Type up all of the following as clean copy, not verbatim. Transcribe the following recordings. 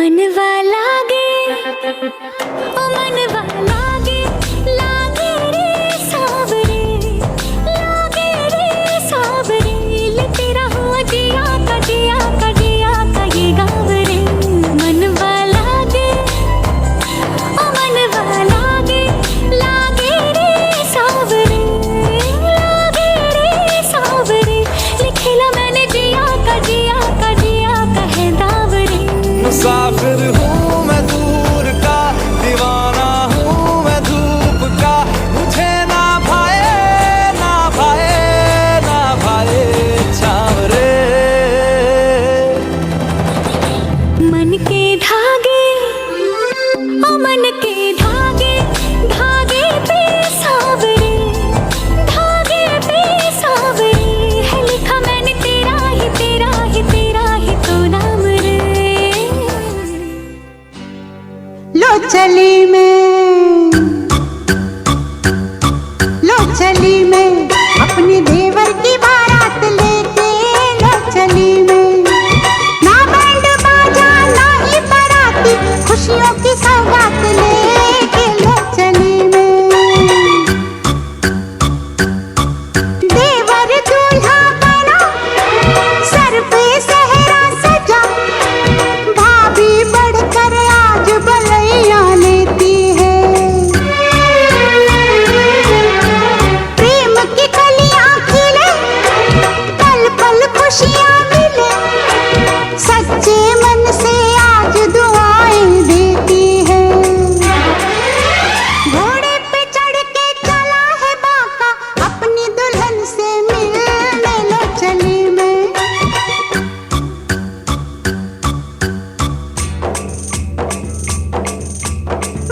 मनवा लागे ओ मनवा लागे लागे रे सावरे लागे रे सावरे ले तेरा हुआ जिया का जिया का जिया का ये गाँव रे मनवा लागे ओ मनवा लागे लागे रे सावरे लागे रे सावरे लिखेला मैंने जिया का जिया का जिया का है दावरे। मुसाफिर हूँ मैं दूर का, दीवाना हूँ मैं धूप का, मुझे ना भाए ना भाए ना भाए छावरे। मन के धागे ओ मन के धागे धागे पे सावरे धागे पे सावरे है लिखा मैंने तेरा ही तेरा ही तेरा ही तो नाम रे। लो चली मैं अपनी देवर की बारात लेके लो चली मैं ना बैंड बाजा ना ही बाराती खुशियों की सौगात लेके लो चली मैं देवर दूल्हा बना सर पे सहरा सजा भाभी बढ़कर आज बलैया लेती है प्रेम की कलियां खिले पल पल खुशियां मिले सच्चे मन से आज दुआएं देती है घोड़े पे चढ़ के चला है बाका अपनी दुल्हन से मिलने लो चली मैं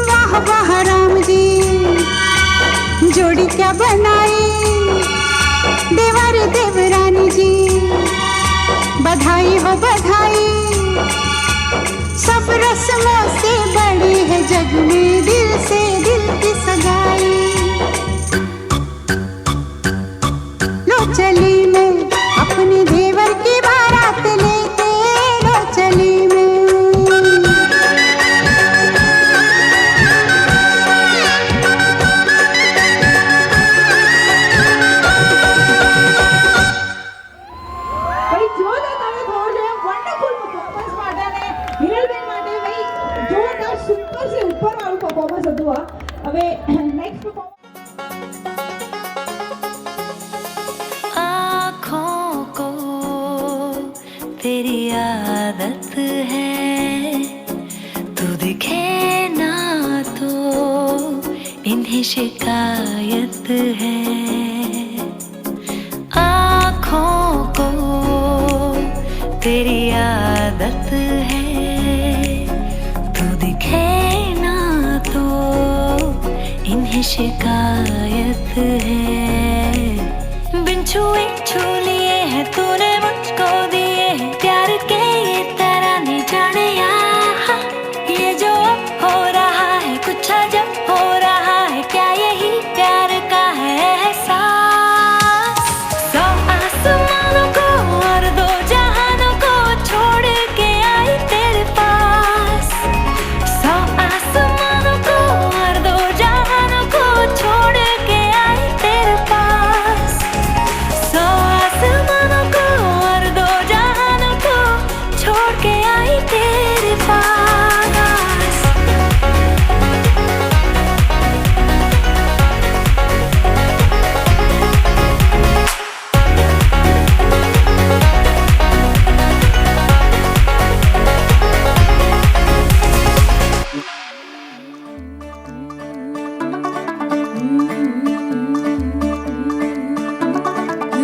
वाह वाह राम जी जोड़ी क्या बनाई देवर देवरानी जी बधाई हो बधाई सब रस्मों से बड़ी है जग में दिल से दिल की सगाई। लो चली मैं अपने देवर की बारात लेके लो चली मैं ભાઈ જોરદાર તમે કહો છો વન્ડરફુલ પરફોર્મન્સ માટે અને હિરલબેન માટે ભાઈ જોરદાર સુપર સે ઉપર વાળું પરફોર્મન્સ હતું આ હવે નેક્સ્ટ પરફોર્મન્સ आँखों को तेरी आदत है तू दिखे ना तो इन्हें शिकायत है आँखों को तेरी आदत है तू दिखे ना तो इन्हें शिकायत है बिन छुए छू लिए हैं तूने मुझको दिए हैं प्यार के ये तराने जाने यहाँ ये जो अब हो रहा है कुछ अजब हो रहा है क्या यही प्यार का है एहसास सौ आसमानों को और दो जहानों को छोड़ के आई तेरे पास सौ आसमानों को और दो जहानों को छोड़ के आई तेरे पास सौ आसमानों को और दो जहानों को छोड़ के आई तेरे पास।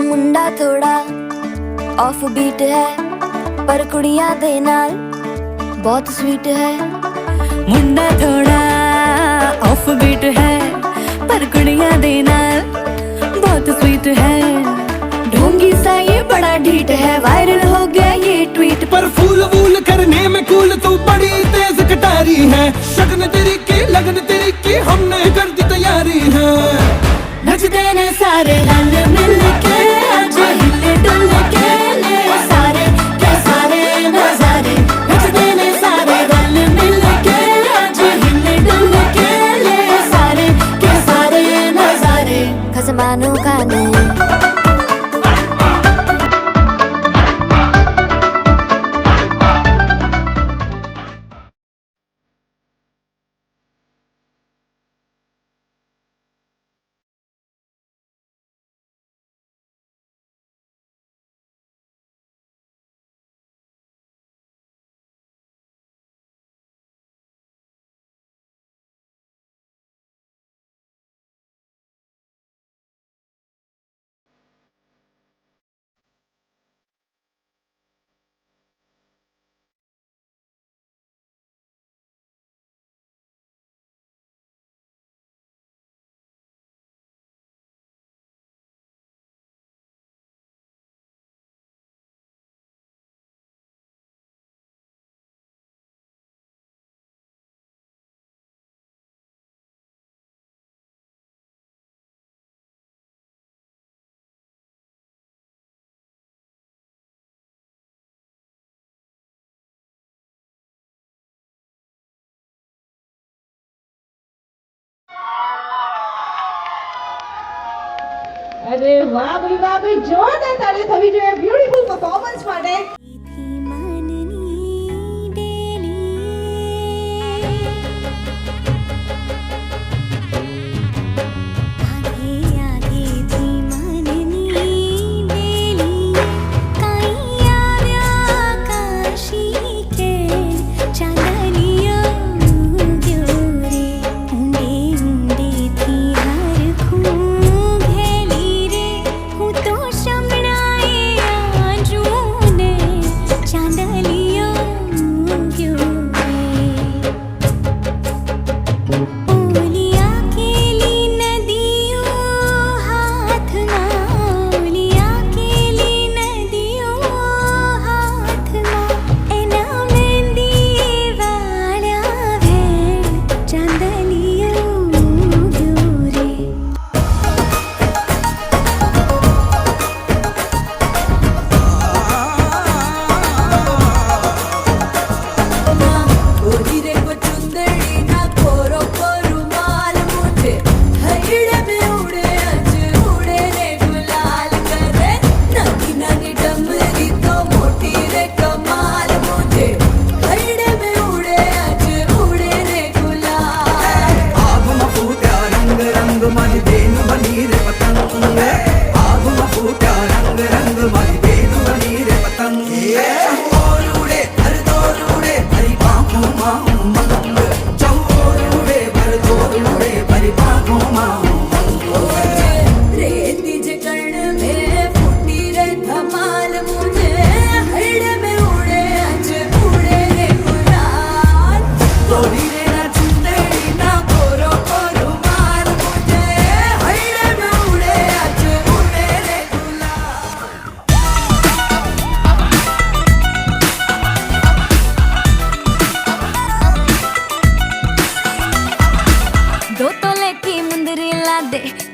मुंडा थोड़ा ऑफ बीट है पर कुड़ियां दे नाल बहुत स्वीट है मुंडा थोड़ा ऑफ बीट है पर कुड़ियां दे नाल बहुत स्वीट है ढोंगी सा ये बड़ा ढीठ है वायरल हो गया ये ट्वीट पर फूल वूल करने में कूल तू बड़ी तेज कटारी है शगन तेरी की लगन तेरी की हमने कर दी तैयारी है नचते ने सारे रंग मिल के आज हिले डुल के ले सारे के सारे नजारे नचते ने सारे रंग અરે વાહ ભાઈ જોરદાર તાળી થવી જોઈએ બ્યુટીફુલ પરફોર્મન્સ માટે.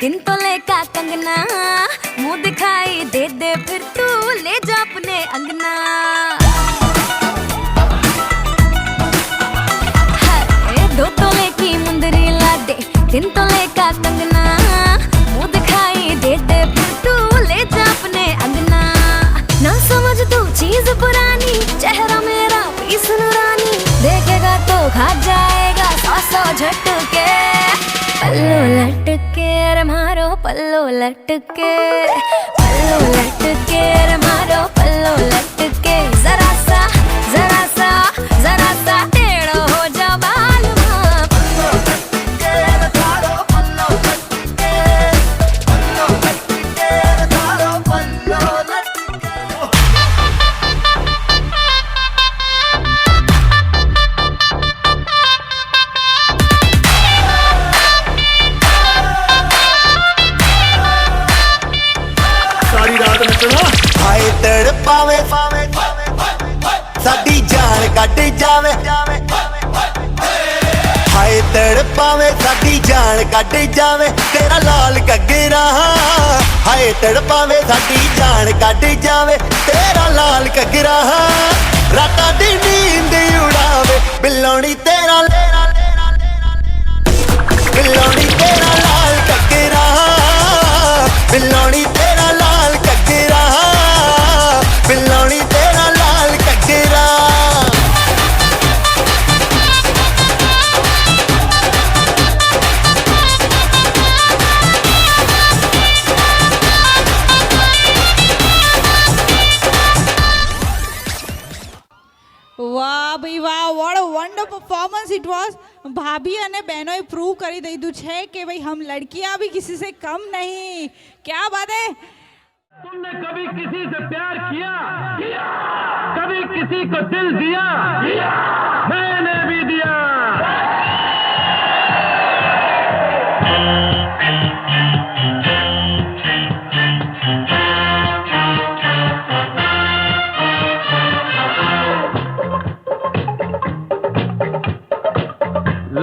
दिन तो लेका कंगना मुंह दिखाई दे दे फिर तू ले जा अपने अंगना. दो तोले की मुंदरी ला दे दिन तो लेका कंगना मुंह दिखाई दे दे फिर तू ले जा अपने अंगना. ना समझ तू चीज पुरानी चेहरा मेरा पीस नूरानी देखेगा तो खा जाएगा 100 झटके. पल्लो लटके रे मारो पल्लो लटके रे मारो पल्लो लटके. जरा सा टेढ़ो हो जा बाल माँ. पल्लो लटके रे मारो पल्लो लटके रे मारो पल्लो लटके. हाय तड़पावे साडी जान कट जावे. हाय तड़पावे साडी जान कट जावे तेरा लाल घग्गरा. हाय तड़पावे साडी जान कट जावे तेरा लाल घग्गरा. रातां दी नींद उड़ावे बिल्लोनी तेरा लाल घग्गरा. बिल्लोनी तेरा लाल घग्गरा. बिल्लोनी तेरा लाल घग्गरा. વાહ ભાઈ વાહ what a wonder performance it was. ભાભી અને બહેનોએ પ્રૂવ કરી દીધું છે કે ભાઈ હમ લડकियां भी किसी से कम नहीं. क्या बात है. तुमने कभी किसी से प्यार किया? कभी किसी को दिल दिया? मैंने भी दिया.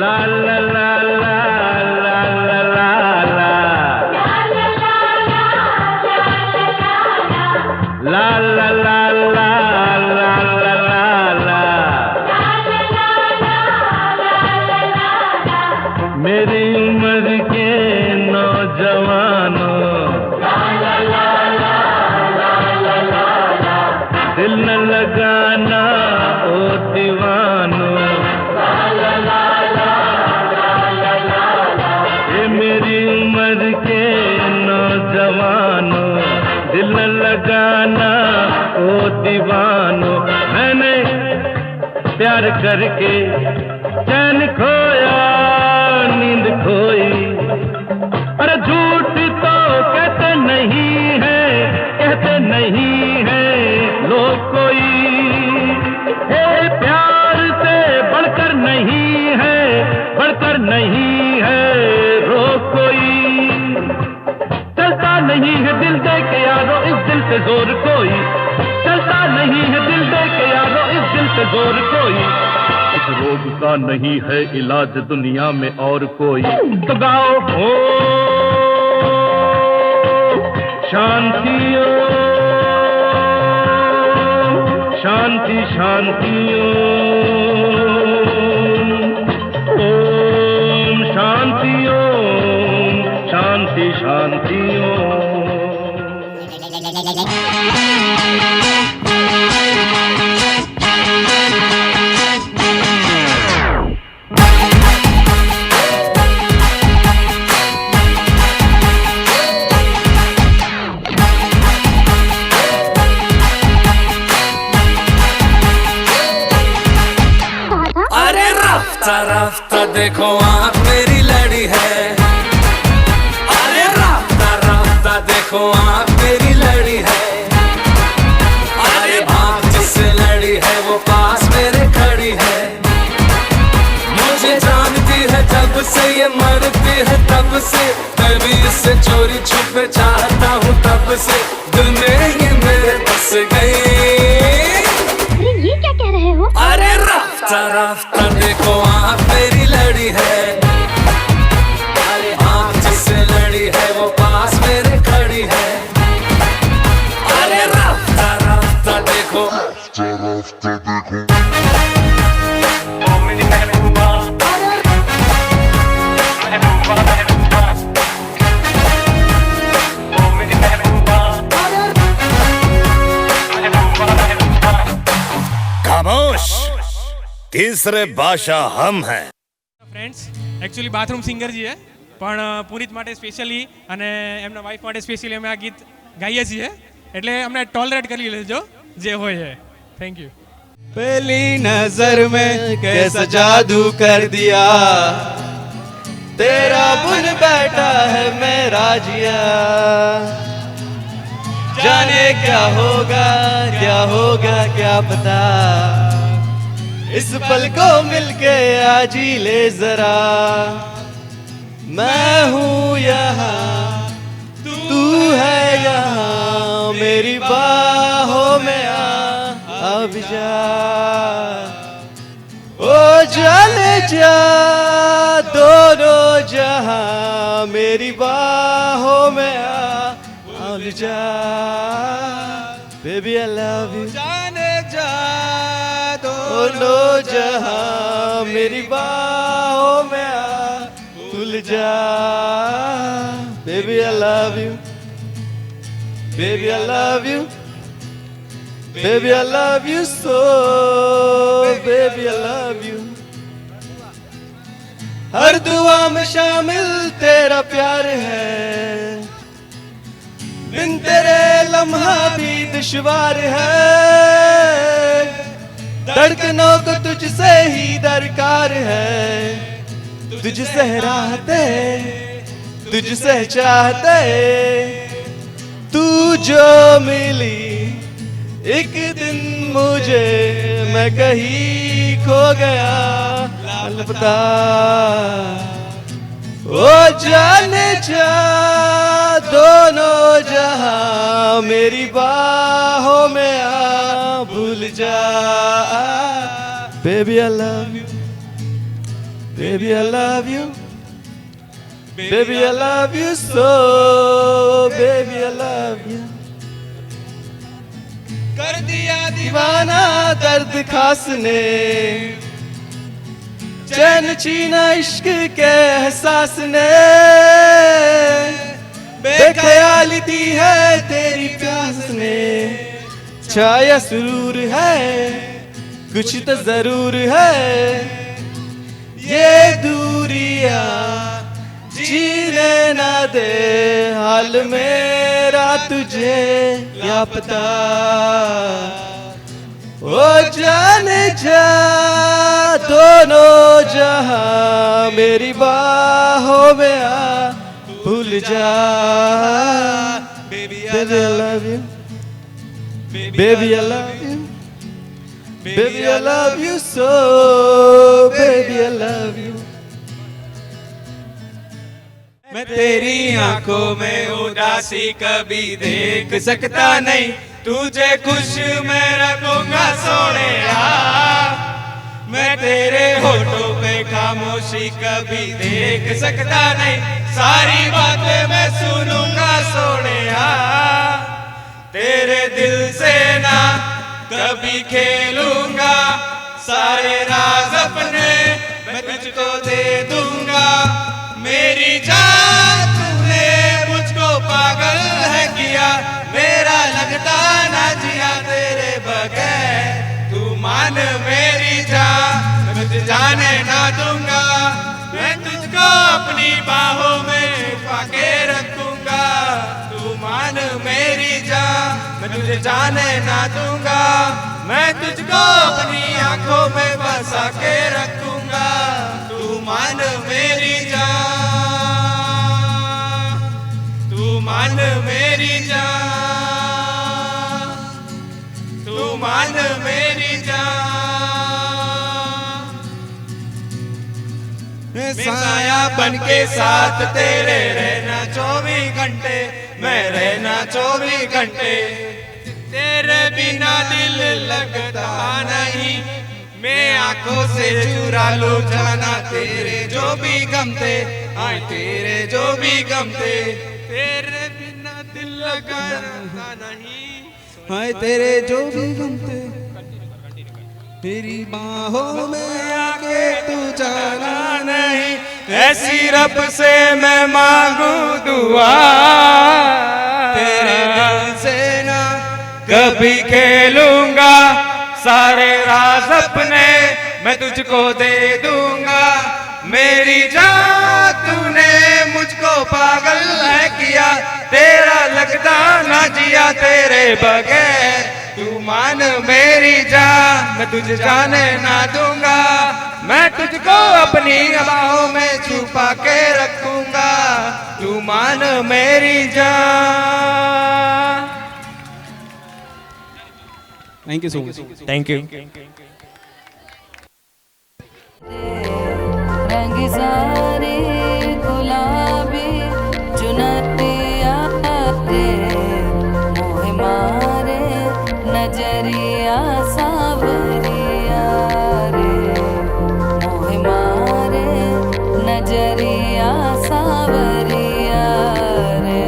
ला ला ला ला ला ला ला ला ला ला ला ला ला मेरी उम्र के नौजवानों दीवानो, मैंने प्यार करके चैन खोया, नींद खोई। अरे झूठ तो कहते नहीं है लोग कोई, हे प्यार से बढ़कर नहीं है रोग कोई। चलता नहीं है दिल दे के यारो इस दिल से जोर कोई, चलता नहीं है दिल दे के यारो इस दिल से जोर कोई। इस रोग का नहीं है इलाज दुनिया में और कोई। तो गाओ ओ शांति शांति शांति ओम शांति ओम शांति शांति ओम। राफ्ता देखो आँख मेरी लड़ी है, अरे राफ्ता देखो आँख मेरी लड़ी है। अरे आँख जिससे लड़ी है वो पास मेरे खड़ी है। मुझे जानती है जब से ये मरती है तब से, मैं भी इससे चोरी छुपे चाहता हूँ तब से। दिल में ही मेरे बस गई। ये क्या कह रहे हो? अरे राफ्ता देखो आँख मेरी लड़ी है, अरे आँख जिससे लड़ी है वो पास मेरे खड़ी है। अरे राफ्ता देखो ओ मेरी महबूबा, ओ मेरी महबूबा, खामोश, तीसरे भाषा हम हैं। ફ્રેન્ડ્સ એકચ્યુઅલી બાથરૂમ સિંગર છે પણ પુરીત માટે સ્પેશિયલી અને એમના વાઈફ માટે સ્પેશિયલી અમે આ ગીત ગાઈએ છીએ, એટલે અમને ટોલરેટ કરી લેજો જે હોય છે. Thank you. पहली नजर में कैसा जादू कर दिया, तेरा बुन बैठा है मेरा जिया। जाने क्या होगा क्या पता, इस पल को मिलके आज ही ले जरा। मैं हूँ यहाँ तू है यहाँ, मेरी बाहों में अब जा। ओ चले जा दोनों जहाँ, मेरी बाहों में अब जा। Baby I love you, जाने जा दोनों जहाँ, मेरी बाहों में खुल जा। Baby I love you, baby I love you, baby I love you so, baby I love you। हर दुआ में शामिल तेरा प्यार है, बिन तेरे लम्हा भी दुश्वार है। धड़कनों को तुझसे ही दरकार है, तुझसे राहते तुझसे चाहते। तू जो मिली एक दिन मुझे, मैं कहीं खो गया लापता। ओ जाने जा दोनों जहाँ, मेरी बाहों में भूल जा। Baby I love you, baby I love you, baby I love you so, baby I love you। कर दिया दीवाना दर्द खास ने, चैन छीना इश्क के एहसास ने। बेख्याली दी है तेरी प्यास ने, छाया सुरूर है कुछ तो जरूर है। ये दूरियां जीने ना दे हाल मेरा तुझे क्या पता ओ जाने जा दोनों जहां मेरी बाहों में आ भूल जा baby I love you baby I love you baby I love you so baby I love you मैं तेरी आंखों में उदासी कभी देख सकता नहीं तुझे खुश मैं रखूंगा सोनिया मैं तेरे होठों पे खामोशी कभी देख सकता नहीं सारी बातें मैं सुनूंगा सोनिया तेरे दिल से ना कभी खेलूंगा सारे राज अपने मैं तुझको दे दूंगा मेरी जान तूने मुझको पागल है किया मेरा लगता ना जिया तेरे बगैर तू मान मेरी जान मैं तुझे जाने ना दूंगा मैं तुझको अपनी बाहों में पाके रखूंगा तू मान मेरी जान मैं तुझे जाने ना दूंगा मैं तुझको अपनी आंखों में बसा के रखूंगा तू मान मेरी जान तू मान मेरी जान तू मान मेरी जान मैं साया बन के साथ तेरे रहना 24 घंटे मैं रहना 24 घंटे तेरे बिना दिल लगता नहीं मैं आंखों से चुरा लो जाना तेरे जो भी गम थे आए तेरे जो भी गम थे तेरे बिना दिल लगता नहीं आए तेरे जो भी गम थे तेरी बाहों में आके तू जाना नहीं ऐसी रब से मैं मांगू दुआ तेरे दिल से ना कभी खेलूंगा सारे राज अपने मैं तुझको दे दूंगा मेरी जान तूने मुझको पागल है किया तेरा लगता ना जिया तेरे बगैर तू मान मेरी जान मैं तुझे जाने ना दूंगा मैं तुझको अपनी बाहों में छुपा के रखूंगा तू मान मेरी जान thank you so much thank you रंग सारे गुलाबी चुनरिया रे मोह मारे नजरिया सावरिया रे मोह मारे नजरिया सावरिया रे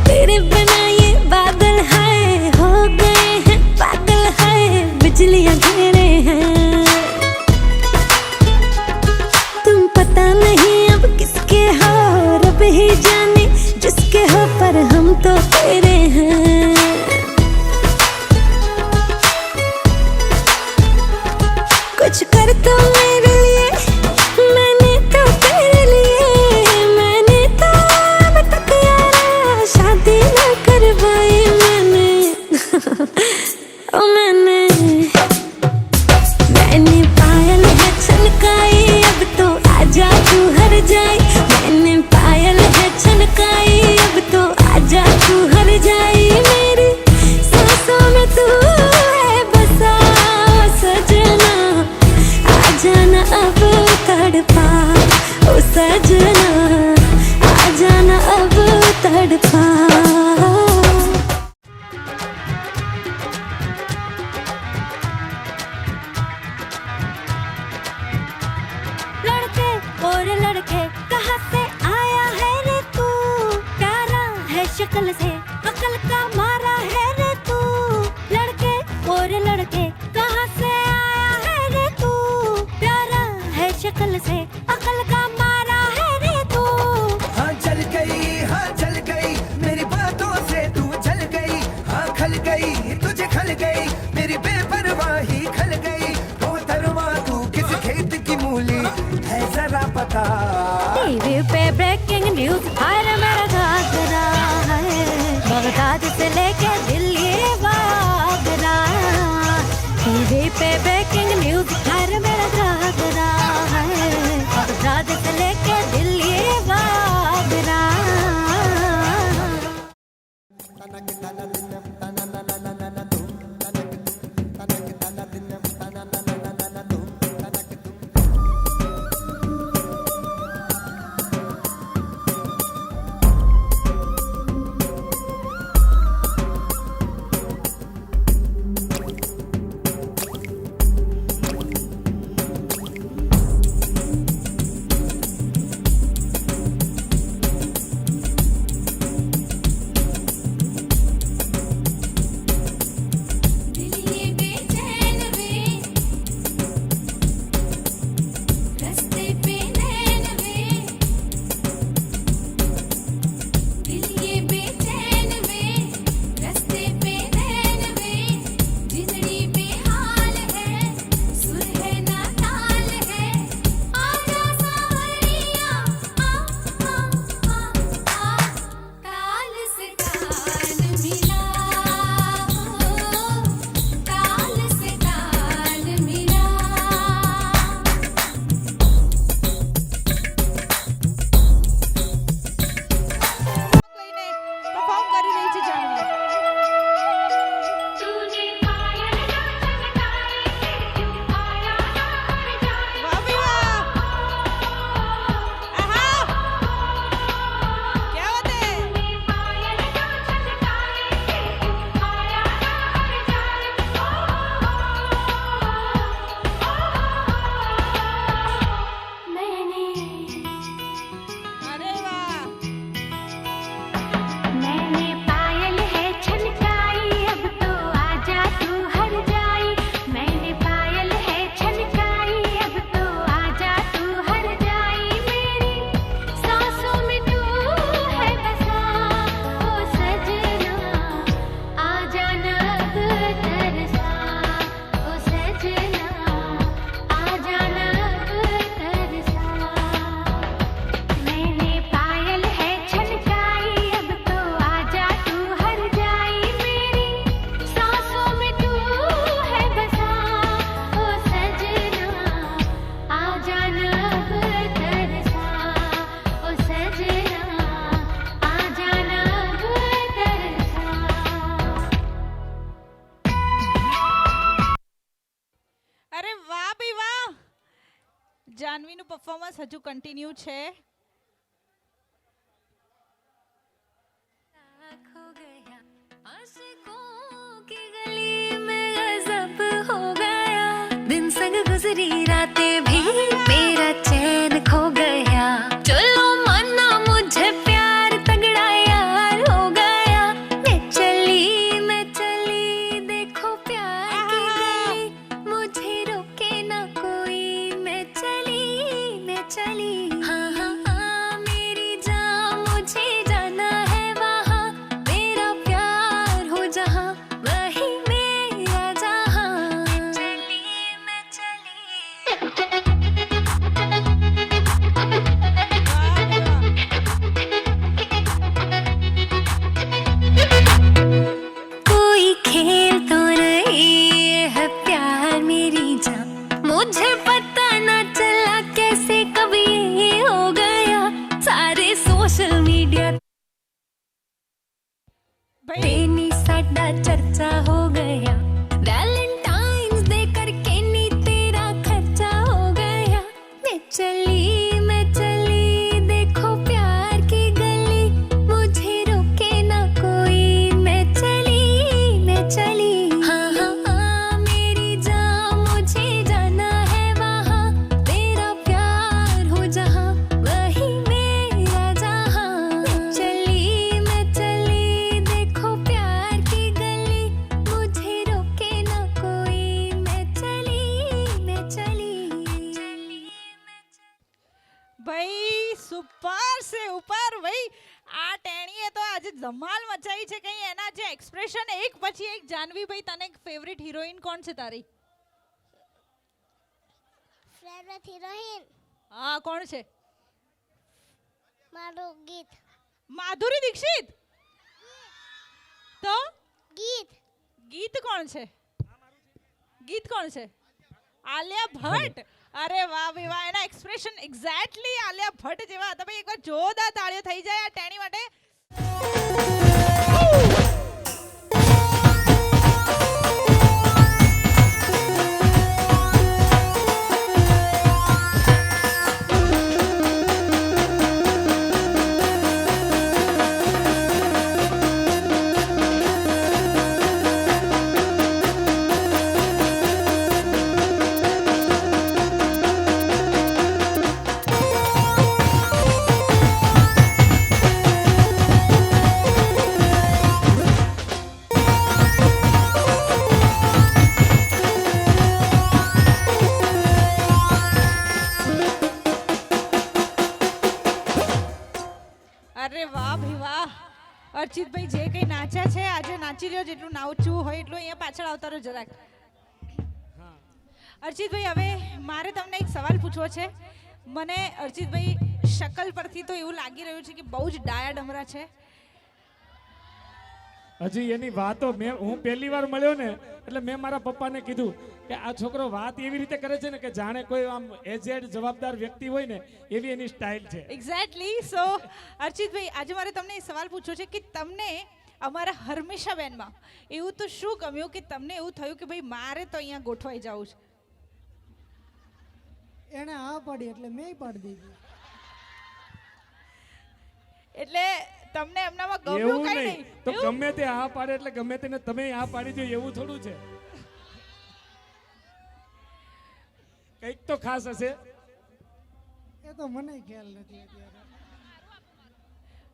तेरे बिना ये बादल है हो गए हैं पागल है बिजलियां घेरे हैं तुम पता नहीं अब किसके हो रब ही जाने जिसके हो पर हम तो तेरे हैं कुछ कर तो मेरे लिए मैंने तो तेरे लिए मैंने तो अब तक यारा शादी न करवाई मैंने ओ मैंने पायल है छनकाई अब तो आजा तू हर जाए मैंने पायल है छनकाई अब तो आजा तू हर जाए मेरी सांसों में तू है बसा सजना आ जाना अब तड़पा ओ सजना आ जाना अब तड़पा लड़के और लड़के कहाँ से आया है रे तू प्यारा है शक्ल से अकल का मारा है रे तू लड़के और लड़के कहाँ से आया है रे तू प्यारा है शक्ल से अकल का मारा है रे तू हाँ चल गई मेरी बातों જાનવીનું પરફોર્મન્સ હજુ કન્ટિન્યુ છે. खो गया आशिकों की गली में गज़ब हो गया दिन संग गुजरी रातें भी मेरा चैन खो गया चलो माना मुझे प्यार तगड़ा यार हो गया मैं चली देखो प्यार की गली मुझे रोके ना कोई मैं चली हाँ हाँ हाँ मेरी जान मुझे जाना है वहाँ मेरा प्यार हो जहाँ वही मेरा जहाँ मैं चली कोई खेल तो नहीं है प्यार मेरी जान मुझे पता ना चला कैसे कभी ये हो गया सारे सोशल मीडिया बेनी साडा चर्चा हो गया वैलेंटाइंस डे करके नी तेरा खर्चा हो गया मैं चली देखो प्यार की गली मुझे रोके ना कोई मैं चली हाँ हाँ हाँ मेरी जान मुझे जाना है वहाँ तेरा प्यार हो जहाँ वही मेरा जहाँ मैं चली देखो प्यार की गली मुझे रोके ना कोई मैं चली ભાઈ સુપર સે ઉપર ભાઈ આ ટેણીએ તો આજે ધમાલ મચાઈ છે. કઈ એના જે એક્સપ્રેશન એક પછી એક. જાનવી ભાઈ તને ફેવરિટ હિરોઈન કોણ છે તારી? ફેવરેટ હિરોઈન હા કોણ છે? મારું ગીત માધુરી દીક્ષિત. તો ગીત કોણ છે? ગીત કોણ છે? આલિયા ભટ્ટ. અરે વાહ ભાઈ વાહ, એના એક્સપ્રેશન એક્ઝેક્ટલી આલિયા ભટ્ટ જેવા હતા. ભાઈ એકવાર જોરદાર તાળીઓ થઈ જાય આ ટેણી માટે. અરે વાહ ભાઈ વાહ. અર્ચિતભાઈ જે કંઈ નાચ્યા છે આજે નાચી રહ્યો, જેટલું નાચવું હોય એટલું અહીંયા પાછળ આવતા રહો જરાક. અર્ચિતભાઈ હવે મારે તમને એક સવાલ પૂછવો છે. મને અર્ચિતભાઈ શકલ પરથી તો એવું લાગી રહ્યું છે કે બહુ જ ડાયા ડમરા છે. હજી એની વાતો હું પહેલી વાર મળ્યો ને એટલે મેં મારા પપ્પાને કીધું કે આ છોકરો વાત એવી રીતે કરે છે ને કે જાણે કોઈ આમ એજેડ જવાબદાર વ્યક્તિ હોય ને એવી એની સ્ટાઇલ છે. એક્ઝેક્ટલી. સો અર્ચિતભાઈ આજે મારે તમને એ સવાલ પૂછવો છે કે તમને અમારા હર્મિશાબેનમાં એવું તો શું ગમ્યું કે તમને એવું થયું કે ભાઈ મારે તો અહીંયા ગોઠવાઈ જવું છે? એને આ પાડી એટલે મેં પાડી દીધી. એટલે તમને એમનામાં ગમ્યું એવું કઈ નહીં નહીં? તો ગમે તે આ પાડે એટલે ગમે તેને તમે આ પાડી દો એવું થોડું છે. કંઈક તો ખાસ હશે. એ તો મને ખ્યાલ નથી અત્યારે.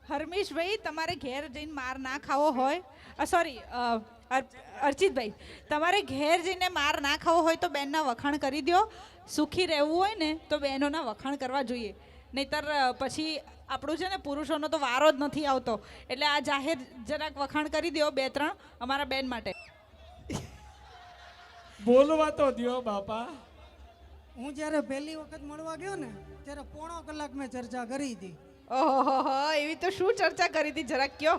હરમીશભાઈ તમારે ઘેર જઈને માર ના ખાવો હોય, સોરી અર્ચિતભાઈ તમારે ઘેર જઈને માર ના ખાવો હોય તો બેનના વખાણ કરી દો. સુખી રહેવું હોય ને તો બહેનોના વખાણ કરવા જોઈએ, નહીતર પછી આપણું છે ને પુરુષોનો તો વારો જ નથી આવતો. એટલે આ જાહેર જરાક વખાણ કરી દો 2-3 અમારા બેન માટે. બોલવા તો દ્યો બાપા. હું જ્યારે પહેલી વખત મળવા ગયો ને ત્યારે 1.5 કલાક મેં ચર્ચા કરી હતી. ઓહો, એવી તો શું ચર્ચા કરી હતી જરાક કયો.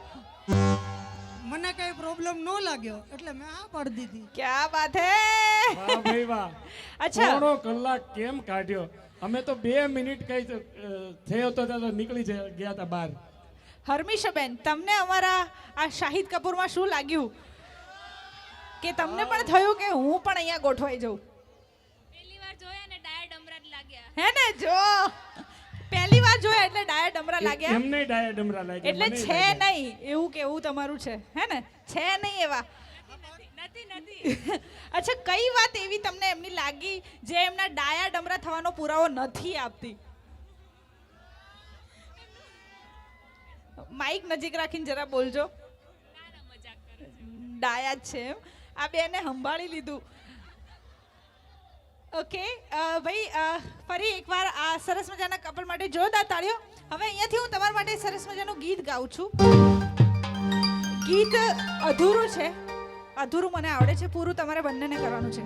મને કઈ પ્રોબ્લેમ ન લાગ્યો એટલે મેં આ પાડી દીધી. ક્યા બાત હે. વાહ ભાઈ વાહ. અચ્છા 1.5 કલાક કેમ કાઢ્યો? અમે તો 2 મિનિટ કઈ થયો તો નીકળી ગયા હતા બહાર. હર્મિશાબેન તમને અમારા આ શાહિદ કપૂરમાં શું લાગ્યું કે તમને પણ થયું કે હું પણ અહીંયા ગોઠવાઈ જાઉં? પહેલી વાર જોયા ને ડાયા ડમરા જ લાગ્યા. હે ને જો પહેલી વાર જોયા એટલે ડાયા ડમરા લાગ્યા એમને ડાયા ડમરા લાગ્યા એટલે મને છે લાગ્યા. નહીં એવું કેવું તમારું છે હે ને છે નહીં એવા અચ્છા કઈ વાત એવી તમને એમની લાગી જે એમના ડાયા ડમરા થવાનો પુરાવો નથી આપતી માઈક નજીક રાખીને જરા બોલજો ડાયા જ છે એમ આ બેને સંભાળી લીધું ઓકે ભાઈ ફરી એકવાર આ સરસ મજાના કપલ માટે જોરદાર તાળીઓ હવે અહીંયાથી હું તમારા માટે સરસ મજાનું ગીત ગાઉં છું ગીત અધૂરું છે અધૂરું મને આવડે છે પૂરું તમારે બંનેને કરવાનું છે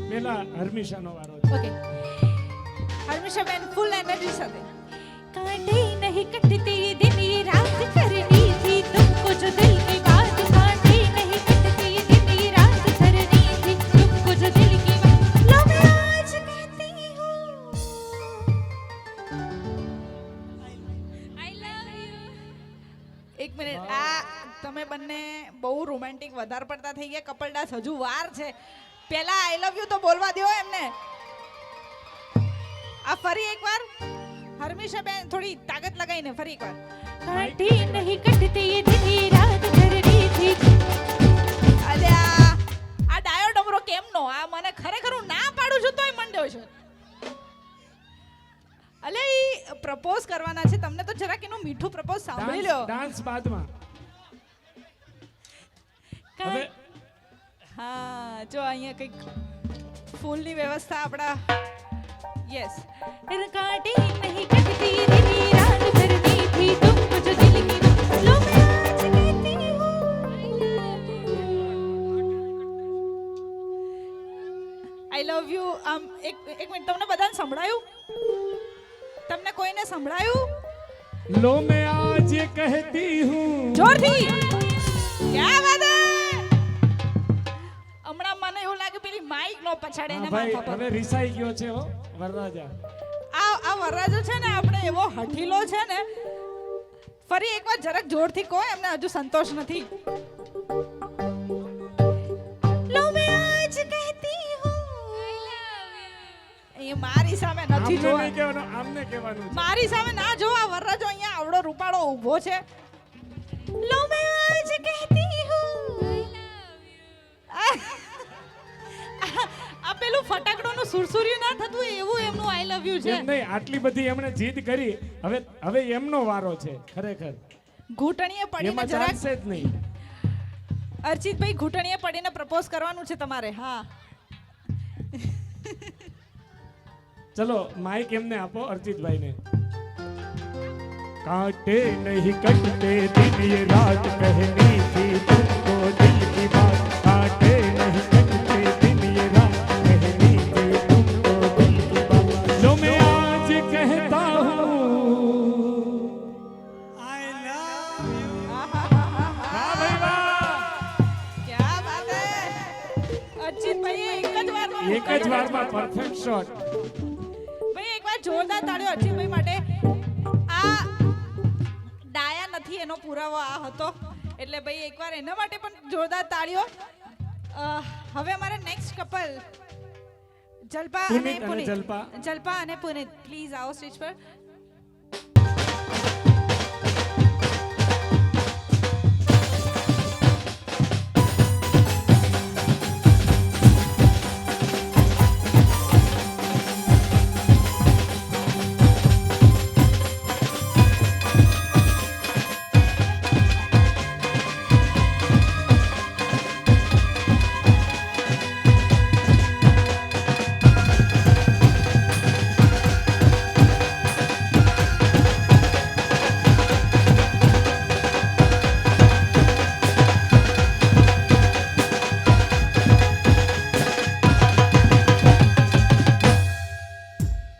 પેલા હર્મિશાનો વારો છે. ઓકે હર્મિશાબેન ફૂલ એનર્જી સાથે कांटे नहीं कटते ये दिन ये रात करनी थी तुमको जो दिल की बात कांटे नहीं कटते ये दिन ये रात करनी थी तुमको जो दिल की बात लो मैं आज कहती हूँ I love you એક મિનિટ આ તમે બંને બહુ રોમેન્ટિક વધારે પડતા થઈ ગયા કપલ ડાન્સ હજુ વાર છે પહેલા આઈ લવ યુ તો બોલવા દો એમને આ ફરી એકવાર હર્મિશા બેન થોડી તાકાત લગાઈને ફરી એકવાર कांटे नहीं कटते ये दिन ये रात करनी थी અરે આ ડાયો ડમરો કેમ નો આ મને ખરેખર હું ના પાડું છું તોય મંડ્યો છે અલે ઈ પ્રપોઝ કરવાના છે તમને તો જરાક એનું મીઠું પ્રપોઝ સાંભળી લ્યો ડાન્સ બાદમાં હવે હા જો અહીંયા કંઈક ફૂલની વ્યવસ્થા આપણા યસ कांटे नहीं कटते ये दिन ये रात करनी थी तुमको जो दिल की बात लो मैं आज कहती हूँ આઈ લવ યુ એક મિનિટ તમને બધાને સંભળાયું તમને કોઈને સંભળાયું લો मैं आज ये कहती हूँ જોરથી ક્યા વાત હે હમણાં મને એવું લાગે પેલી માઈક નો પછાડે ને હા ભાઈ માથા પર હવે રિસાઈ ગયો છે હો વરરાજા આ વરરાજો છે ને આપણે એવો હઠીલો છે ને ફરી એકવાર જરાક જોરથી કહો એમને હજુ સંતોષ નથી लो मैं आज कहती हूँ એ મારી સામે નથી આમને જોવા નહીં કહેવાનું આમને કહેવાનું છે. મારી સામે ના જો આ વરરાજો અહીંયા આવડો રૂપાળો ઊભો છે लो मैं आज कहती हूँ આ પેલું ફટાકડોનું સુરસુર્યું ના થતું એવું એમનું આઈ લવ યુ છે એમ નહીં આટલી બધી એમણે જીદ કરી હવે એમનો વારો છે ખરેખર ઘૂંટણીએ પડીને એમાં જરાક ચાલશે જ નહીં અર્ચિતભાઈ ઘૂંટણીએ પડીને પ્રપોઝ કરવાનું છે તમારે હા ચલો માઈક એમને આપો અર્ચિતભાઈને कांटे नहीं कटते दिन ये रात कहनी थी तुमको दिल की बात कांटे नहीं कटते दिन ये रात कहनी थी तुमको दिल की बात लो मैं आज कहता हूँ આઈ લવ યુ वाह भाई वाह क्या बात है અર્ચિતભાઈ એક જ વારમાં એક જ વારમાં પરફેક્ટ શોટ ભાઈ એકવાર જોરદાર તાળીઓ અર્ચિતભાઈ માટે આ ડાયા નથી એનો પુરાવો આ હતો એટલે ભાઈ એકવાર એના માટે પણ જોરદાર તાળીઓ હવે અમારે નેક્સ્ટ કપલ જલ્પા અને પુનીત અને પુનીત જલ્પા. જલ્પા અને પુનીત પ્લીઝ આવો સ્ટેજ પર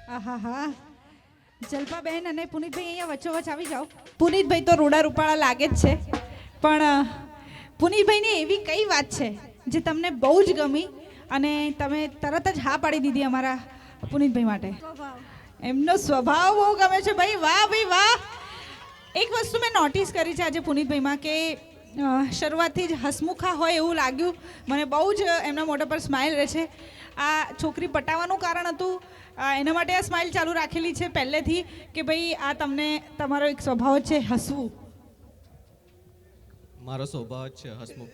આહાહા જલ્પાબેન અને પુનીતભાઈ અહીંયા વચ્ચોવચ આવી જાઓ પુનીતભાઈ તો રૂડા રૂપાળા લાગે જ છે પણ પુનીતભાઈની એવી કઈ વાત છે જે તમને બહુ જ ગમી અને તમે તરત જ હા પાડી દીધી અમારા પુનીતભાઈ માટે એમનો સ્વભાવ બહુ ગમે છે ભાઈ વાહ એક વસ્તુ મેં નોટિસ કરી છે આજે પુનીતભાઈમાં કે શરૂઆતથી જ હસમુખા હોય એવું લાગ્યું મને બહુ જ એમના મોઢા પર સ્માઇલ રહે છે આ છોકરી પટાવવાનું કારણ હતું એના માટે આ સ્માઇલ ચાલુ રાખેલી છે પહેલેથી કે ભાઈ આ તમને તમારો એક સ્વભાવ છે હસવું. મારો સ્વભાવ જ છે હસમુખ.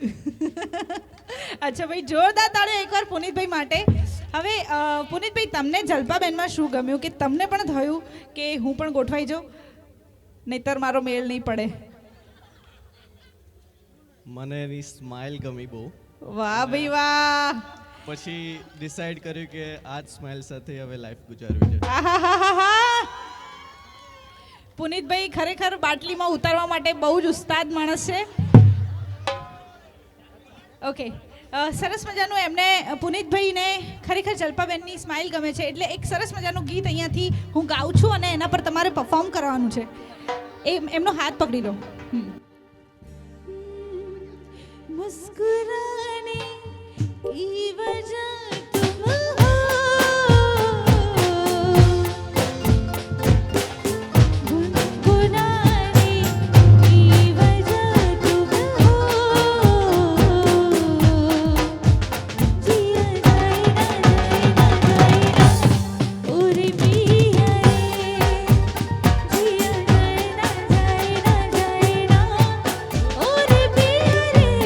અચ્છા ભાઈ, જોરદાર તાળીઓ એકવાર પુનિતભાઈ માટે. હવે પુનિતભાઈ, તમને જલપાબેનમાં શું ગમ્યું કે તમને પણ થયું કે હું પણ ગોઠવાઈ જાઉં, નહીતર મારો મેળ નહીં પડે? મને એની સ્માઇલ ગમી બહુ. વાહ ભાઈ વાહ. પછી ડિસાઈડ કર્યું કે આ જ સ્માઇલ સાથે હવે લાઈફ ગુજારવી છે. આહાહાહા. પુનિતભાઈ ખરેખર બાટલીમાં ઉતારવા માટે બહુ જ ઉસ્તાદ માણસ છે. ઓકે, સરસ મજાનું એમને પુનિતભાઈને ખરેખર જલ્પાબેનની સ્માઇલ ગમે છે એટલે એક સરસ મજાનું ગીત અહીંયાથી હું ગાઉં છું અને એના પર તમારે પરફોર્મ કરવાનું છે. એમનો હાથ પકડી લો. મુસ્કુરાને કી વજહ તુમ હો, गुनगुनाने की वजह तुम हो, जिया जाए ना और पिया रे, जिया जाए ना और पिया रे,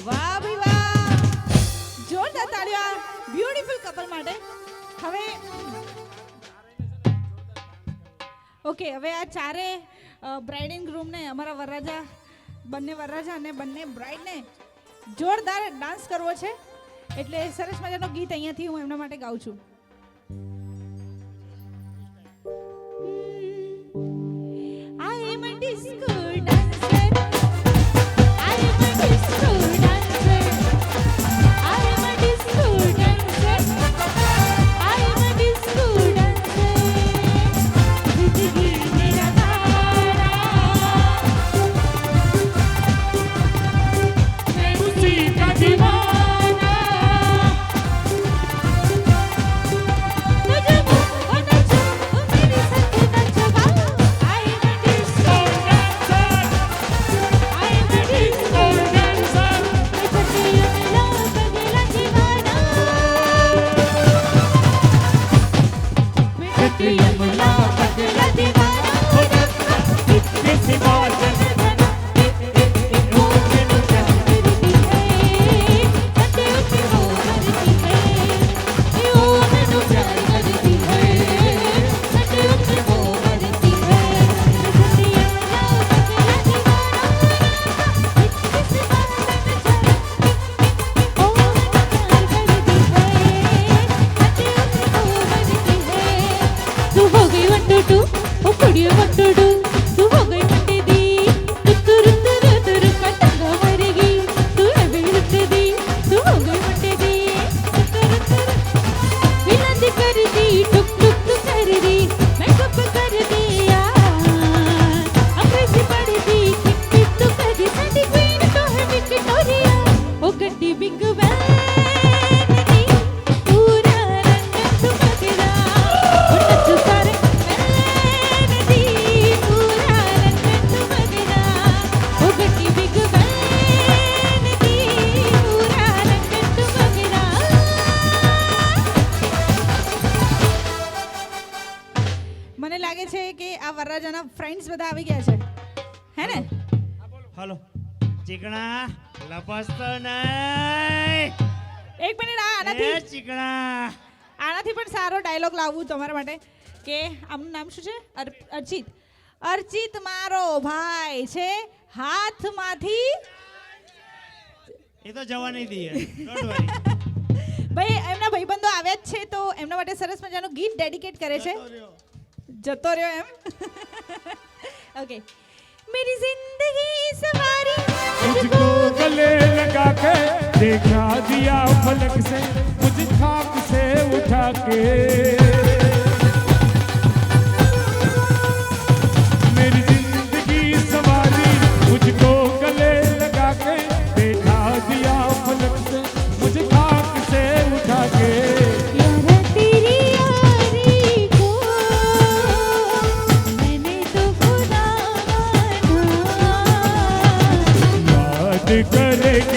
વાહ ભાઈ વાહ. જોરદાર તાળીઓ બ્યુટીફુલ કપલ માટે. હવે ઓકે, હવે આ ચારે બ્રાઇડ એન્ડ ગ્રૂમને, અમારા વરરાજા, બંને વરરાજા અને બંને બ્રાઇડને જોરદાર ડાન્સ કરવો છે એટલે સરસ મજાનો ગીત અહીંયાથી હું એમના માટે ગાઉં છું. I am a disco dancer. I am a disco dancer. I am a disco dancer. I am a disco dancer. जिंदगी मेरा तारा, मैं उसी का दीवाना. नचो ओ नचो ओ मेरे साथ नचवा. I am a disco dancer. I am a disco dancer. मैं चटिया पगला दीवाना. मैं चटिया पगला दीवाना. कितने से बात तू हो गई 1 2 2 ओ कुड़िए 1 2 2 तू हो गई मंडी दी तुर तुर तुर पतंगा मरेगी तू है बिलत दी तू हो गई मंडी दी तुर तुर विनती कर दी टुक टुक तू कर दी मैं कब कर दिया अपने से पड़ दी टिक टिक तू कर दी साडी क्वीन तो है विक्टोरिया ओ गड्डी बिग वैन दी पूरा रंग तू मगरा ओ नच सारे दी पूरा रंग तू मगरा ओ गड्डी बिग वैन दी पूरा रंग तू मगरा. મને લાગે છે કે આ વરરાજાના ફ્રેન્ડ્સ બધા આવી ગયા છે, હે ને? હાલો ચીકણા લપસતો નહીં. એક મિનિટ, આનાથી એ ચીકણા આનાથી પણ સારો ડાયલોગ લાવવું તમારા માટે કે આમનું નામ શું છે? અર્ચિત. અર્ચિત મારો ભાઈ છે, હાથમાંથી એ તો જવા નહીં દઈએ. Don't worry. ભાઈ એમના ભાઈબંધો આવ્યા જ છે તો એમના માટે સરસ મજાનું ગીત ડેડિકેટ કરે છે. જતો રહ્યો એમ. ओके मेरी जिंदगी सवारी मुझको गले लगा के देखा दिया फलक से मुझे खाक से उठा के मेरी जिंदगी सवारी मुझको गले लगा के देखा दिया फलक से मुझे खाक से उठा के तेरी यारी को मैंने तो खुदा माना याद करेगा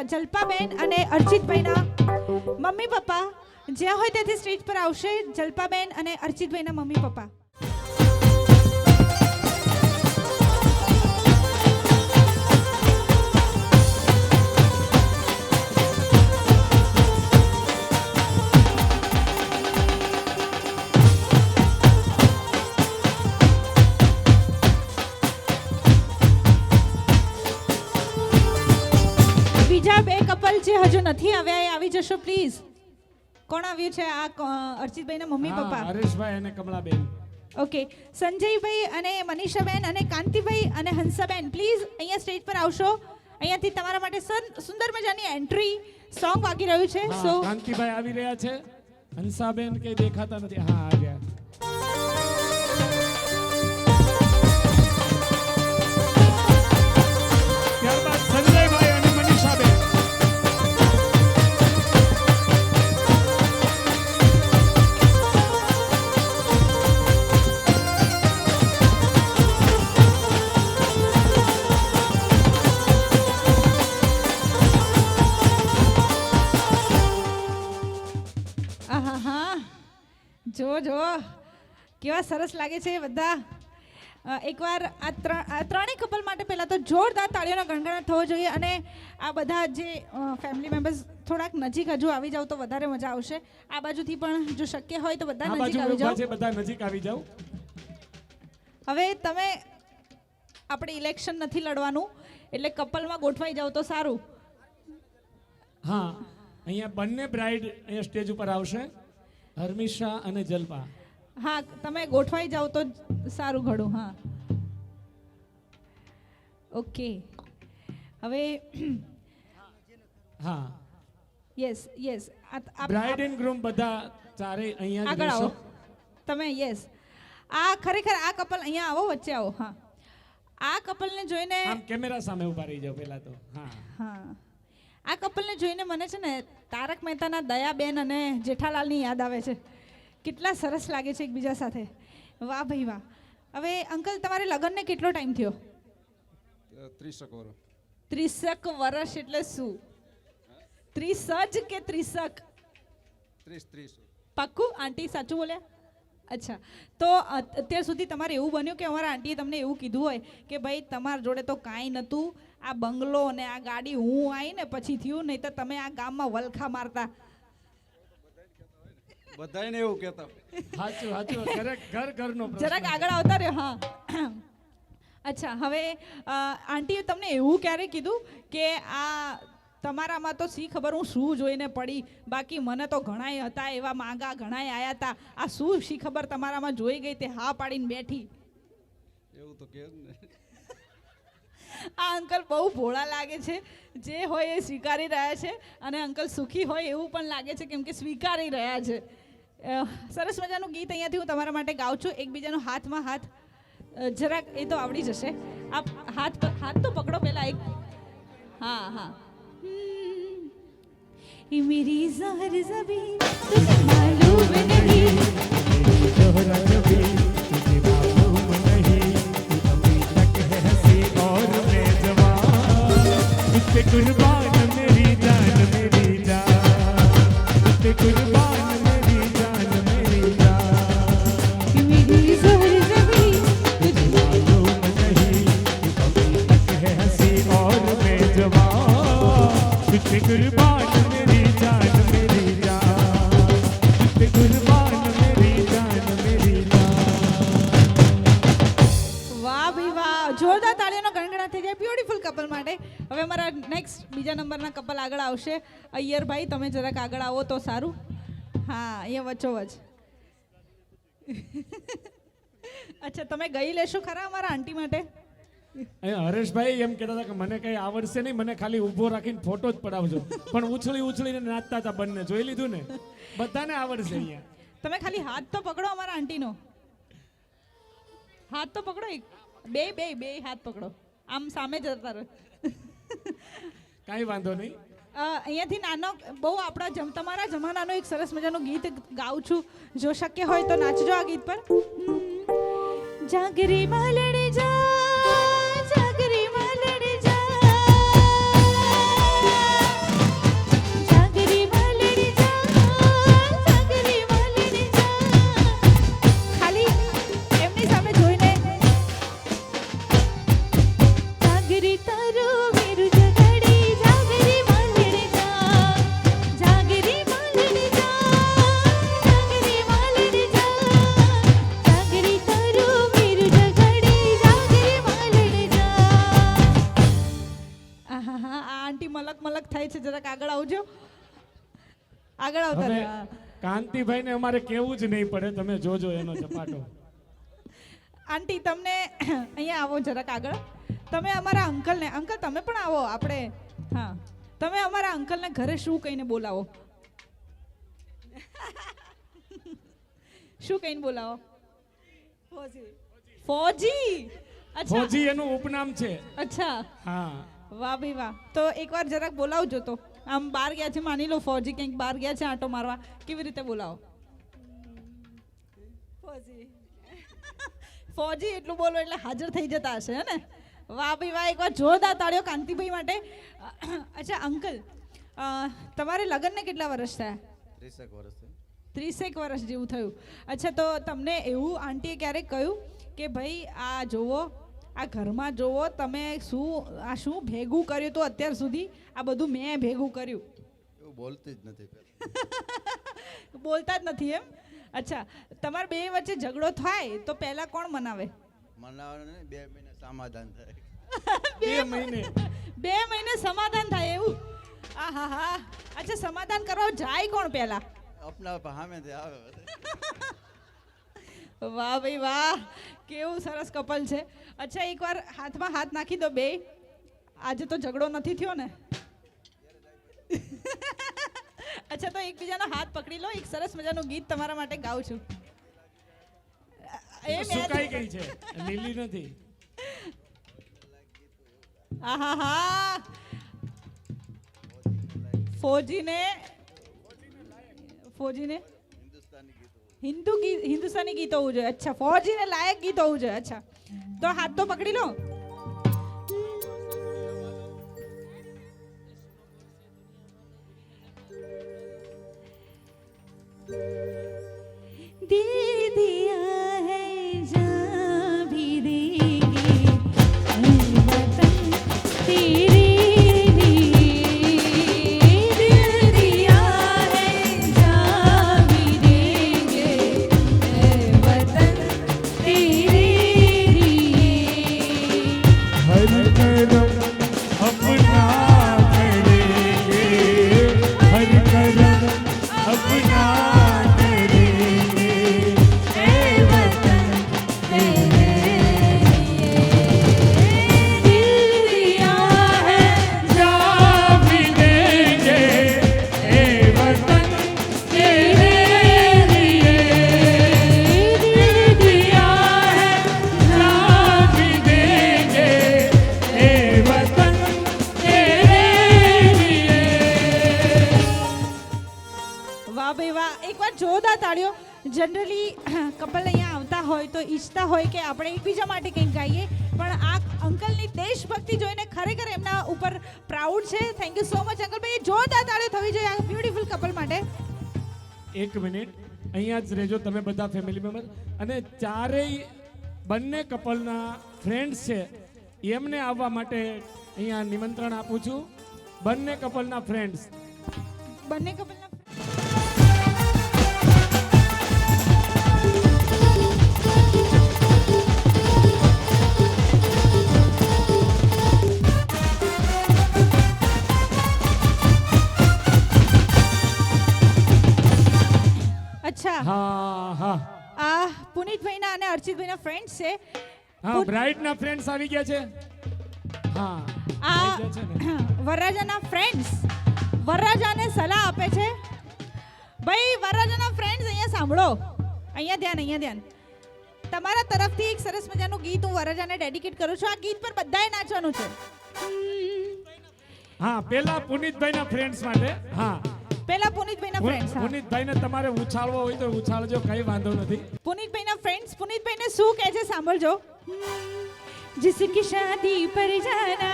જલ્પાબેન અને અર્ચિતભાઈના મમ્મી પપ્પા જ્યાં હોય ત્યાંથી સ્ટેજ પર આવશે. જલ્પાબેન અને અર્ચિતભાઈના મમ્મી પપ્પા. બીજા બે કપલ જે હજુ નથી આવ્યા એ આવી જશો પ્લીઝ. કોણ આવ્યું છે? આ અર્ચિતભાઈના મમ્મી પપ્પા હરેશભાઈ અને કમલાબેન. ઓકે. સંજયભાઈ અને મનીષાબેન અને કાંતિભાઈ અને હંસાબેન પ્લીઝ અહીંયા સ્ટેજ પર આવશો. અહીંયાથી તમારા માટે સુંદર મજાની એન્ટ્રી સોંગ વાગી રહ્યું છે. સો કાંતિભાઈ આવી રહ્યા છે. હંસાબેન કે દેખાતા નથી. હા આવ્યા. ત્યારબાદ સંજયભાઈ અને મનીષાબેન. જો કેવા સરસ લાગે છે બધા. એકવાર આ ત્રણેય કપલ માટે પહેલાં તો જોરદાર તાળીઓનો ગણગણાટ થવો જોઈએ. અને આ બધા જે ફેમિલી મેમ્બર્સ થોડાક નજીક હજુ આવી જાવ તો વધારે મજા આવશે. આ બાજુથી પણ જો શક્ય હોય તો બધા નજીક આવી જાવ. બધા નજીક આવી જાવ. હવે તમે આપણે ઇલેક્શન નથી લડવાનું એટલે કપલમાં ગોઠવાઈ જાવ તો સારું. હા અહીંયા બંને બ્રાઇડ અહીંયા સ્ટેજ ઉપર આવશે. હર્મિશા અને જલ્પા. હા તમે ગોઠવાઈ જાવ તો સારું ઘણું. હા ઓકે. હવે હા yes yes bride and groom બધા ચારે અહીંયા આગળ આવો તમે. યસ આ ખરેખર આ કપલ અહીંયા આવો, વચ્ચે આવો. હા આ કપલને જોઈને આમ કેમેરા સામે ઊભા રહી જાવ પહેલા તો. હા હા આ કપલને જોઈને મને છે ને તારક મહેતાના દયાબેન અને જેઠાલાલની યાદ આવે છે. કેટલા સરસ લાગે છે એકબીજા સાથે. વાહ ભાઈ વાહ. હવે અંકલ તમારે લગ્નને કેટલો ટાઈમ થયો? 30 વર્ષ. 30 વર્ષ એટલે શું? 30 કે 30? 30. પાક્કું આંટી સાચું બોલ્યા? અચ્છા. તો અત્યાર સુધી તમારે એવું બન્યું કે અમારા આંટીએ તમને એવું કીધું હોય કે ભાઈ તમારા જોડે તો કાંઈ નહોતું, આ બંગલો અને આ ગાડી હું આવી ને પછી થયું, નહીં તો તમે આ ગામમાં વલખા મારતા? બધાને એવું કહેતા. સાચું ઘરનો જરાક આગળ આવતા રહ્યો. હા અચ્છા. હવે આંટીએ તમને એવું ક્યારે કીધું કે આ તમારામાં તો શી ખબર હું શું જોઈને પડી, બાકી મને તો ઘણાય હતા એવા માંગા, ઘણાય આયા હતા, આ શું શી ખબર તમારામાં જોઈ ગઈ તે હા પાડીને બેઠી? એવું તો કેમ ને. આ અંકલ બહુ ભોળા લાગે છે. જે હોય એ સ્વીકારી રહ્યા છે અને અંકલ સુખી હોય એવું પણ લાગે છે કેમ કે સ્વીકારી રહ્યા છે. સરસ મજાનું ગીત અહીંયાથી હું તમારા માટે ગાઉં છું. એકબીજાનો હાથમાં હાથ જરાક એ તો આવડી જશે. આપ હાથ તો પકડો પહેલા એક. હા હા. ये मेरी ज़हर ज़बीं तुझे मालूम नहीं, दोहरा कभी तुझे मालूम नहीं, तू अभी तक है हंसी और मैं जवान, तुझ पे कुर्बान मेरी जान मेरी जान, तुझ पे कुर्बान मेरी जान मेरी जान, ये मेरी ज़हर ज़बीं तुझे मालूम नहीं, तू अभी तक है हंसी और मैं जवान, तुझ पे कुर्बान मेरी जान मेरी जान, तुझ पे कुर्बान मेरी जान मेरी जान. વાહ ભાઈ વાહ. જોરદાર તાળીઓનો ગણગણાટ થઈ જાય બ્યુટીફુલ કપલ માટે. હવે અમારા નેક્સ્ટ બીજા નંબરના કપલ આગળ આવશે. અય્યરભાઈ તમે જરાક આગળ આવો તો સારું. હા અહીંયા વચ્ચોવચ. અચ્છા તમે ગઈ લેશો ખરા અમારા આંટી માટે? હરેશભાઈ એમ કહેતા હતા કે મને કઈ આવડશે નહીં, મને ખાલી ઊભો રાખીને ફોટો જ પડાવજો, પણ ઉછળીને નાચતા હતા બંને. જોઈ લીધું ને, બધાને આવડશે અહીંયા. તમે ખાલી હાથ તો પકડો અમારા આંટીનો. હાથ તો પકડો. બે હાથ પકડો. આમ સામે જતા રહો. કાંઈ વાંધો નહીં. અહીંયાથી નાનો બહુ આપણા તમારા જમાનાનું એક સરસ મજાનું ગીત ગાઉં છું. જો શક્ય હોય તો નાચજો આ ગીત પર. જાગરી માં લડી જા, જાગરી માં લડી જા, જરાક આગળ આવજો, આગળ આવતા હવે રહ્યો. કાંતિભાઈને અમારે કેવું જ નહીં પડે, તમે જોજો એનો ઝપાટો. આંટી તમને અહીંયા આવો જરાક આગળ. તમે અમારા અંકલને, અંકલ તમે પણ આવો, આપણે હા, તમે અમારા અંકલને ઘરે શું કહીને બોલાવો? શું કહીને બોલાવો? ફોજી. અચ્છા, ફોજી એનું ઉપનામ છે. અચ્છા, હા. વાહ ભાઈ વાહ. તો એકવાર જરાક બોલાવજો. તો આમ બહાર ગયા છે, માની લો ફોજી કંઈક બહાર ગયા છે આંટો મારવા, કેવી રીતે બોલાવો? ફોજી એટલું બોલો એટલે હાજર થઈ જતા હશે, હે ને? વાહ ભાઈ વાહ. એકવાર જોરદાર તાળીઓ કાંતિભાઈ માટે. અચ્છા અંકલ, તમારે લગ્નને કેટલા વર્ષ થયા? 30 વર્ષ. 30 વર્ષ જેવું થયું. અચ્છા, તો તમને એવું આંટીએ ક્યારેક કહ્યું કે ભાઈ આ જોવો, આ ઘરમાં જોવો તમે શું ભેગું કર્યું તો અત્યાર સુધી આ બધું મેં ભેગું કર્યું? એવું બોલતી જ નથી. બોલતા જ નથી એમ? અચ્છા, તમારે બે વચ્ચે ઝઘડો થાય તો પહેલા કોણ મનાવે? મનાવવાનું નહીં, 2 મહિને સમાધાન થાય. 2 મહિને સમાધાન થાય એવું? આ હા હા. અચ્છા, સમાધાન કરવા જાય કોણ પહેલા? અપના સામેથી આવે. વાહ ભાઈ વાહ, કેવું સરસ કપલ છે. અચ્છા, એકવાર હાથમાં હાથ નાખી દો બે. આજે તો ઝઘડો નથી થયો ને? અચ્છા, તો એકબીજાનો હાથ પકડી લો. એક સરસ મજાનું ગીત તમારા માટે ગાઉં છું. સુકાઈ ગઈ છે, લીલી નથી. હા હા. ફોજીને હિન્દુસ્તાની ગીત હોવું જોઈએ. અચ્છા, ફોજીને લાયક ગીત હોવું જોઈએ. અચ્છા, તો હાથ તો પકડી લો. दिल दिया है जान भी देंगे वतन तेरे लिए, दिल दिया है जान भी देंगे वतन तेरे लिए, हर कदम अपना करेंगे, हर कदम अपना જનરલી કપલ અહીંયા આવતા હોય તો ઈચ્છતા હોય કે આપણે એકબીજા માટે કંઈક ગાઈએ, પણ આ અંકલની દેશભક્તિ જોઈને ખરેખર એમના ઉપર પ્રાઉડ છે. થેન્ક યુ સો મચ અંકલભાઈ. જોરદાર તાળીઓ થવી જોઈએ આ બ્યુટીફુલ કપલ માટે. એક મિનિટ અહીંયા જ રહેજો તમે બધા ફેમિલી મેમ્બર, અને ચારેય બંને કપલના ફ્રેન્ડ્સ છે એમને આવવા માટે અહીંયા નિમંત્રણ આપું છું. બંને કપલના ફ્રેન્ડ્સ, બંને કપલના આ પુનિતભાઈના અને અર્ચિતભાઈના ફ્રેન્ડ્સ છે. હા, બ્રાઇડના ફ્રેન્ડ્સ આવી ગયા છે. હા, આ વરરાજાના ફ્રેન્ડ્સ વરરાજાને સલાહ આપે છે. ભાઈ વરરાજાના ફ્રેન્ડ્સ અહીંયા સાંભળો, અહીંયા ધ્યાન. તમારા તરફથી એક સરસ મજાનું ગીત હું વરરાજાને ડેડિકેટ કરું છું. આ ગીત પર બધાએ નાચવાનું છે. હા, પહેલા પુનિતભાઈના ફ્રેન્ડ્સ માટે. હા, પહેલા પુનિતભાઈના ફ્રેન્ડ્સ. પુનિતભાઈને તમારે ઉછાળવો હોય તો ઉછાળજો, કઈ વાંધો નથી. પુનિતભાઈના ફ્રેન્ડ્સ પુનિતભાઈને શું કહે છે સાંભળજો. जिसकी शादी पर जाना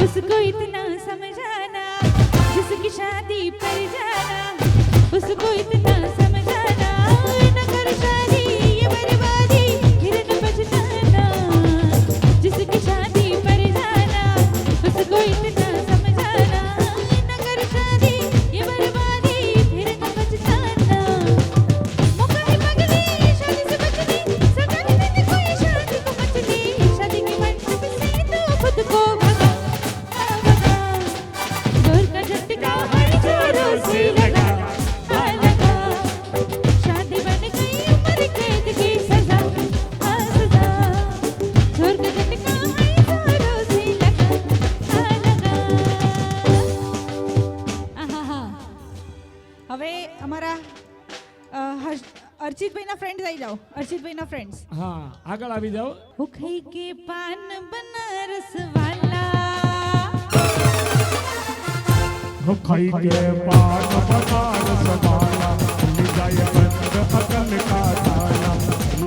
उसको इतना समझाना, जिसकी शादी पर जाना उसको इतना समझाना, न कर शादी ये बर्बादी फिर न पछताना, जिसकी शादी पर जाना उसको इतना समझाना, न कर शादी ये बर्बादी फिर न पछताना, मौका है मगनी शादी से बचने, सजा भी देने को ये शादी को मचली, शादी के मंच पे से तो खुद को भगा भगा, जोर का झटका અર્ષિતભાઈના ફ્રેન્ડ્સ આવી જાઓ. અર્ષિતભાઈના ફ્રેન્ડ્સ. હા આગળ આવી જાઓ. वो खई के पान बनारस वाला हो खाई के पान बनारस वाला खुल जाए बंद अकल का ताला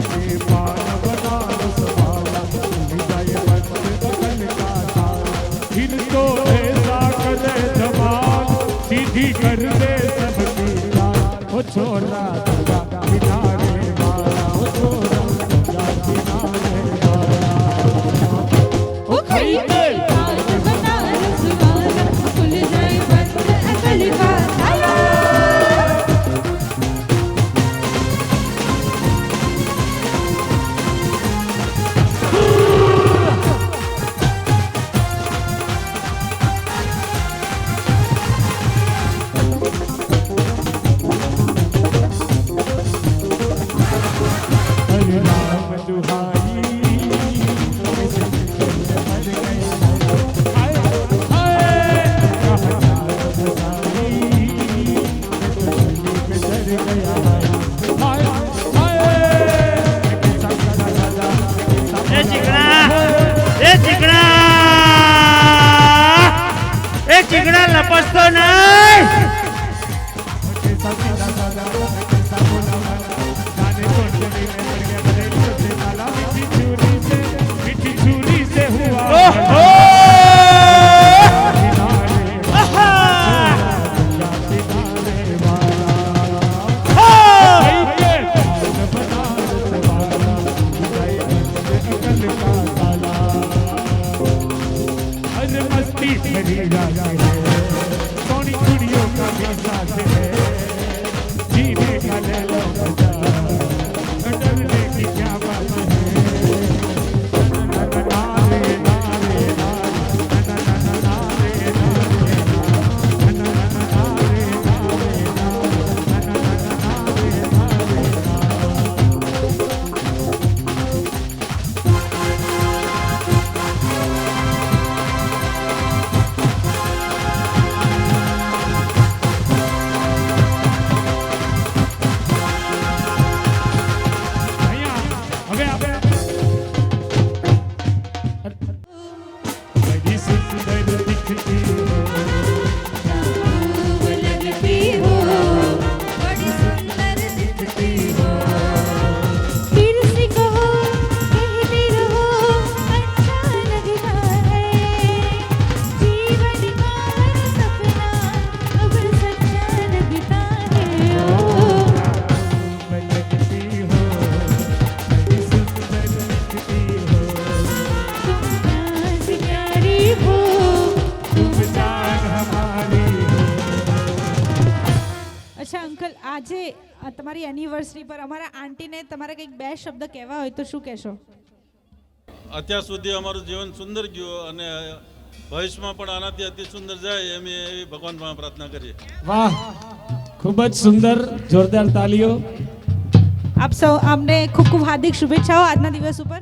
खाई के पान बनारस वाला खुल जाए बंद अकल का ताला फिर तो ऐसा करे जवान सीधी कर दे सबकी जान ओ छोरा तेरा किनारे वाला ओ छोरा तेरा किनारे वाला वो खई के पान बनारस वाला खुल जाए बंद अकल का ताला. हरे राम दुहाई कैसे मर गए हाय हाय कहाँ जान बसाई मैं तो चली में डर गया हाय हाय कैसा करा दादा ए चिकना ए चिकना ए चिकना लपसतो नहीं कैसा सीधा सादा कैसा बोला जाने कौन चली में पड़ गया गले से नाला मीठी छुरी से हुआ ओहो किनारे आहा किनारे वाला हा खाई के पान बनारस वाला जाए अकल का ताला अरे मस्ती भरी रात है सोनी कुड़ियों का भी साथ है जीने का ले लो मजा डरने की क्या बात है नारे नारे नारे नारे હવે આપણે बड़ी सुंदर दिखती हो लगती हो बड़ी सुंदर दिखती हो फिर से कहो कहते रहो अच्छा लगता है जीवन का हर सपना अब सच्चा लगता है लगती हो बड़ी सुंदर दिखती हो तुम प्यारी हो तुम जान हमारी हो અચ્છા અંકલ આજે તમારી એનિવર્સરી પર અમારા આંટીને તમારે કંઈક બે શબ્દ કહેવા હોય તો શું કહેશો? અત્યાર સુધી અમારું જીવન સુંદર ગયું અને ભવિષ્યમાં પણ આનાથી અતિ સુંદર જાય એમ એવી ભગવાન પાસે પ્રાર્થના કરીએ. વાહ ખૂબ જ સુંદર જોરદાર તાલીઓ. આપ સૌ અમને ખૂબ ખૂબ હાર્દિક શુભેચ્છાઓ આજના દિવસ ઉપર.